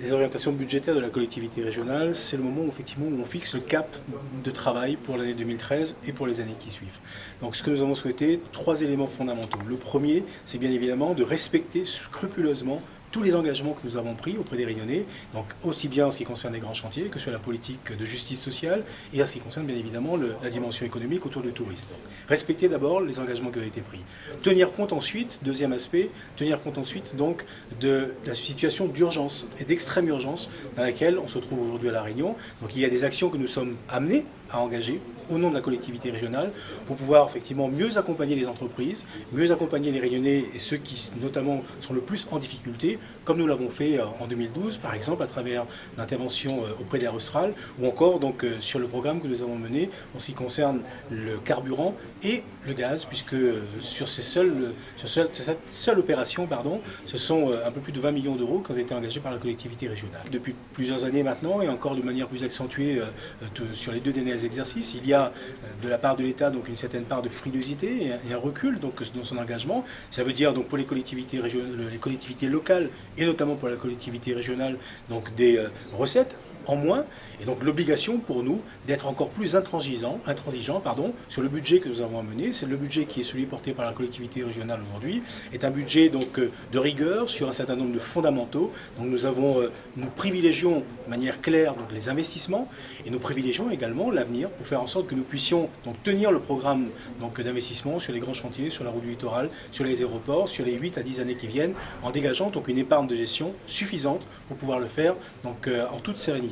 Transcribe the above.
Les orientations budgétaires de la collectivité régionale, c'est le moment où, effectivement, où on fixe le cap de travail pour l'année 2013 et pour les années qui suivent. Donc ce que nous avons souhaité, 3 éléments fondamentaux. Le premier, c'est bien évidemment de respecter scrupuleusement tous les engagements que nous avons pris auprès des Réunionnais, donc aussi bien en ce qui concerne les grands chantiers que sur la politique de justice sociale et en ce qui concerne bien évidemment la dimension économique autour du tourisme. Donc, respecter d'abord les engagements qui ont été pris. Tenir compte ensuite, deuxième aspect, tenir compte ensuite donc de la situation d'urgence et d'extrême urgence dans laquelle on se trouve aujourd'hui à La Réunion. Donc il y a des actions que nous sommes amenés à engager au nom de la collectivité régionale pour pouvoir effectivement mieux accompagner les entreprises, mieux accompagner les Réunionnais et ceux qui notamment sont le plus en difficulté, comme nous l'avons fait en 2012 par exemple à travers l'intervention auprès d'Air Austral ou encore donc sur le programme que nous avons mené en ce qui concerne le carburant et le gaz, puisque sur cette seule opération, ce sont un peu plus de 20 millions d'euros qui ont été engagés par la collectivité régionale. Depuis plusieurs années maintenant, et encore de manière plus accentuée sur les 2 derniers exercices, il y a de la part de l'État donc une certaine part de frilosité et un recul donc, dans son engagement. Ça veut dire donc pour les collectivités locales et notamment pour la collectivité régionale donc des recettes en moins, et donc l'obligation pour nous d'être encore plus intransigeant sur le budget que nous avons à mener. C'est le budget qui est celui porté par la collectivité régionale aujourd'hui, est un budget donc de rigueur sur un certain nombre de fondamentaux. Donc nous privilégions de manière claire donc les investissements et nous privilégions également l'avenir pour faire en sorte que nous puissions donc tenir le programme donc d'investissement sur les grands chantiers, sur la route du littoral, sur les aéroports, sur les 8 à 10 années qui viennent, en dégageant donc une épargne de gestion suffisante pour pouvoir le faire donc en toute sérénité.